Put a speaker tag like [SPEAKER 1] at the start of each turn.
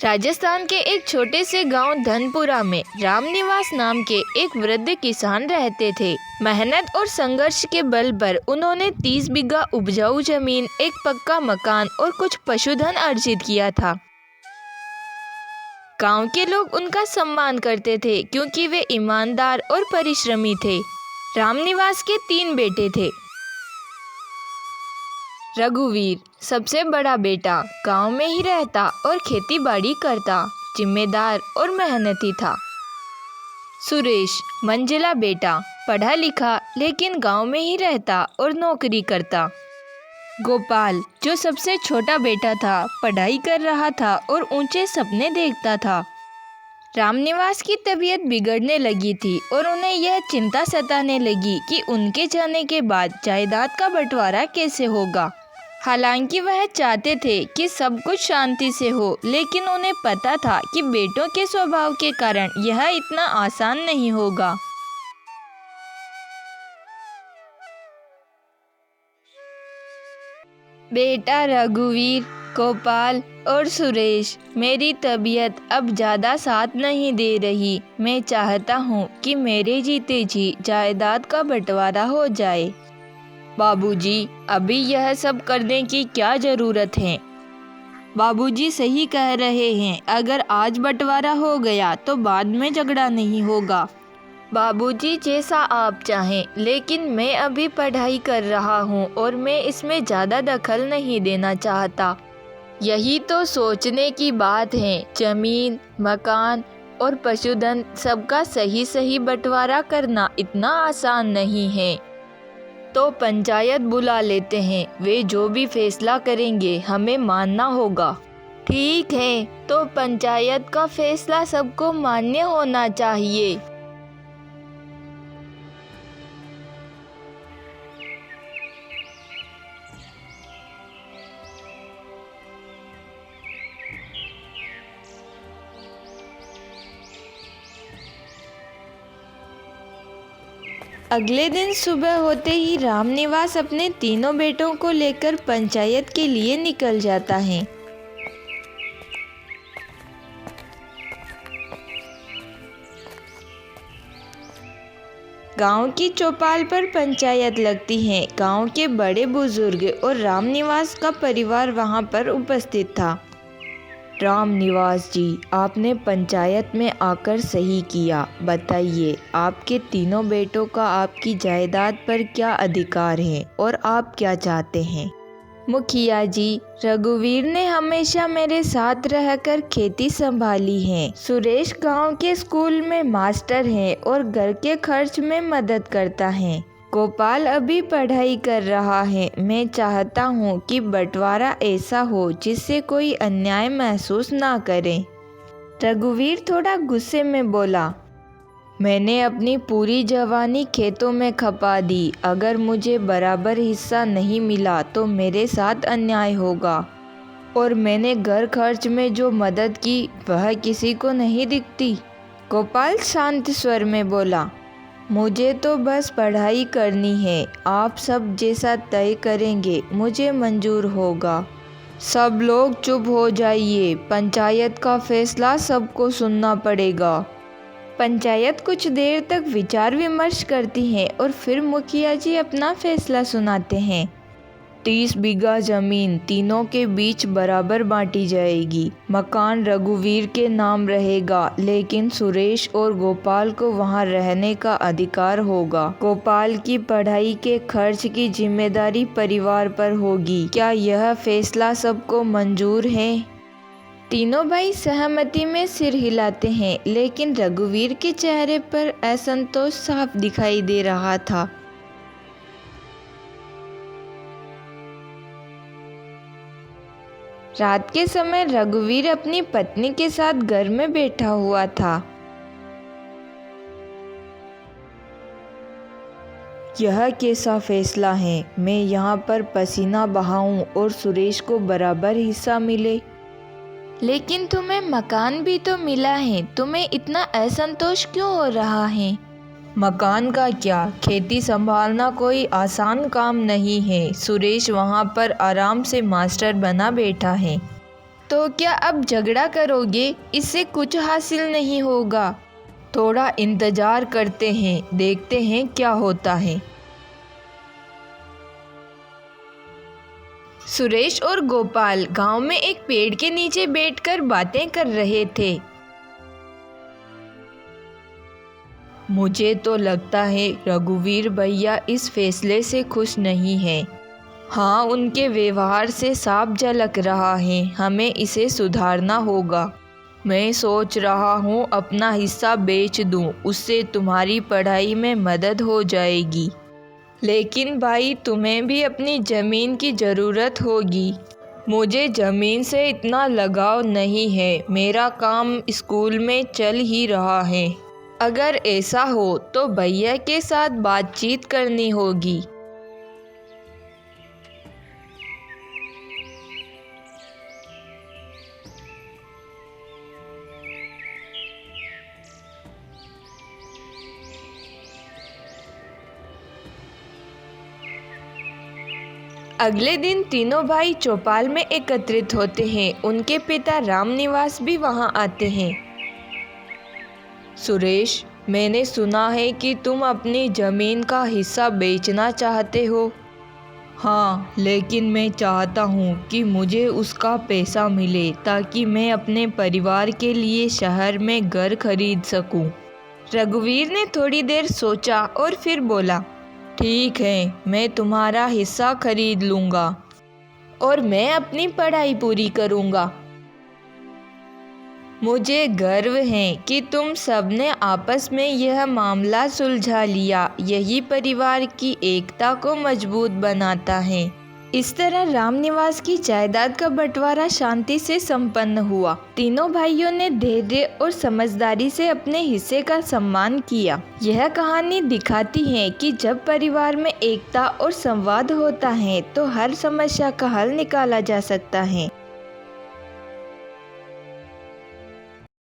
[SPEAKER 1] राजस्थान के एक छोटे से गांव धनपुरा में रामनिवास नाम के एक वृद्ध किसान रहते थे। मेहनत और संघर्ष के बल पर उन्होंने 30 बीघा उपजाऊ जमीन, एक पक्का मकान और कुछ पशुधन अर्जित किया था। गांव के लोग उनका सम्मान करते थे क्योंकि वे ईमानदार और परिश्रमी थे। रामनिवास के 3 बेटे थे। रघुवीर सबसे बड़ा बेटा, गांव में ही रहता और खेती बाड़ी करता, जिम्मेदार और मेहनती था। सुरेश मंझला बेटा, पढ़ा लिखा लेकिन गांव में ही रहता और नौकरी करता। गोपाल जो सबसे छोटा बेटा था, पढ़ाई कर रहा था और ऊंचे सपने देखता था। रामनिवास की तबीयत बिगड़ने लगी थी और उन्हें यह चिंता सताने लगी कि उनके जाने के बाद जायदाद का बंटवारा कैसे होगा। हालांकि वह चाहते थे कि सब कुछ शांति से हो, लेकिन उन्हें पता था कि बेटों के स्वभाव के कारण यह इतना आसान नहीं होगा। बेटा रघुवीर, गोपाल और सुरेश, मेरी तबीयत अब ज़्यादा साथ नहीं दे रही। मैं चाहता हूँ कि मेरे जीते जी जायदाद का बंटवारा हो जाए। बाबूजी, अभी यह सब करने की क्या ज़रूरत है? बाबूजी सही कह रहे हैं, अगर आज बंटवारा हो गया तो बाद में झगड़ा नहीं होगा। बाबूजी जैसा आप चाहें, लेकिन मैं अभी पढ़ाई कर रहा हूँ और मैं इसमें ज़्यादा दखल नहीं देना चाहता। यही तो सोचने की बात है। जमीन, मकान और पशुधन सबका सही सही बंटवारा करना इतना आसान नहीं है। तो पंचायत बुला लेते हैं, वे जो भी फैसला करेंगे हमें मानना होगा। ठीक है, तो पंचायत का फैसला सबको मान्य होना चाहिए। अगले दिन सुबह होते ही रामनिवास अपने तीनों बेटों को लेकर पंचायत के लिए निकल जाता है। गांव की चौपाल पर पंचायत लगती है। गांव के बड़े बुजुर्ग और रामनिवास का परिवार वहां पर उपस्थित था। रामनिवास जी, आपने पंचायत में आकर सही किया। बताइए, आपके तीनों बेटों का आपकी जायदाद पर क्या अधिकार है और आप क्या चाहते हैं? मुखिया जी, रघुवीर ने हमेशा मेरे साथ रहकर खेती संभाली है। सुरेश गांव के स्कूल में मास्टर है और घर के खर्च में मदद करता है। गोपाल अभी पढ़ाई कर रहा है। मैं चाहता हूँ कि बंटवारा ऐसा हो जिससे कोई अन्याय महसूस ना करे। रघुवीर थोड़ा गुस्से में बोला, मैंने अपनी पूरी जवानी खेतों में खपा दी। अगर मुझे बराबर हिस्सा नहीं मिला तो मेरे साथ अन्याय होगा। और मैंने घर खर्च में जो मदद की वह किसी को नहीं दिखती। गोपाल शांत स्वर में बोला, मुझे तो बस पढ़ाई करनी है। आप सब जैसा तय करेंगे मुझे मंजूर होगा। सब लोग चुप हो जाइए, पंचायत का फैसला सबको सुनना पड़ेगा। पंचायत कुछ देर तक विचार विमर्श करती है और फिर मुखिया जी अपना फैसला सुनाते हैं। 30 बीघा जमीन तीनों के बीच बराबर बांटी जाएगी। मकान रघुवीर के नाम रहेगा, लेकिन सुरेश और गोपाल को वहां रहने का अधिकार होगा। गोपाल की पढ़ाई के खर्च की जिम्मेदारी परिवार पर होगी। क्या यह फैसला सबको मंजूर है? तीनों भाई सहमति में सिर हिलाते हैं, लेकिन रघुवीर के चेहरे पर असंतोष साफ दिखाई दे रहा था। रात के समय रघुवीर अपनी पत्नी के साथ घर में बैठा हुआ था। यह कैसा फैसला है? मैं यहाँ पर पसीना बहाऊं और सुरेश को बराबर हिस्सा मिले। लेकिन तुम्हें मकान भी तो मिला है, तुम्हें इतना असंतोष क्यों हो रहा है? मकान का क्या, खेती संभालना कोई आसान काम नहीं है। सुरेश वहाँ पर आराम से मास्टर बना बैठा है। तो क्या अब झगड़ा करोगे? इससे कुछ हासिल नहीं होगा। थोड़ा इंतजार करते हैं, देखते हैं क्या होता है। सुरेश और गोपाल गांव में एक पेड़ के नीचे बैठकर बातें कर रहे थे। मुझे तो लगता है रघुवीर भैया इस फैसले से खुश नहीं है। हाँ, उनके व्यवहार से साफ झलक रहा है। हमें इसे सुधारना होगा। मैं सोच रहा हूँ अपना हिस्सा बेच दूँ, उससे तुम्हारी पढ़ाई में मदद हो जाएगी। लेकिन भाई, तुम्हें भी अपनी ज़मीन की ज़रूरत होगी। मुझे ज़मीन से इतना लगाव नहीं है। मेरा काम स्कूल में चल ही रहा है। अगर ऐसा हो तो भैया के साथ बातचीत करनी होगी। अगले दिन तीनों भाई चौपाल में एकत्रित होते हैं। उनके पिता रामनिवास भी वहां आते हैं। सुरेश, मैंने सुना है कि तुम अपनी ज़मीन का हिस्सा बेचना चाहते हो। हाँ, लेकिन मैं चाहता हूँ कि मुझे उसका पैसा मिले ताकि मैं अपने परिवार के लिए शहर में घर खरीद सकूँ। रघुवीर ने थोड़ी देर सोचा और फिर बोला, ठीक है, मैं तुम्हारा हिस्सा खरीद लूँगा और मैं अपनी पढ़ाई पूरी करूँगा। मुझे गर्व है कि तुम सबने आपस में यह मामला सुलझा लिया। यही परिवार की एकता को मजबूत बनाता है। इस तरह रामनिवास की जायदाद का बंटवारा शांति से संपन्न हुआ। तीनों भाइयों ने धैर्य और समझदारी से अपने हिस्से का सम्मान किया। यह कहानी दिखाती है कि जब परिवार में एकता और संवाद होता है तो हर समस्या का हल निकाला जा सकता है।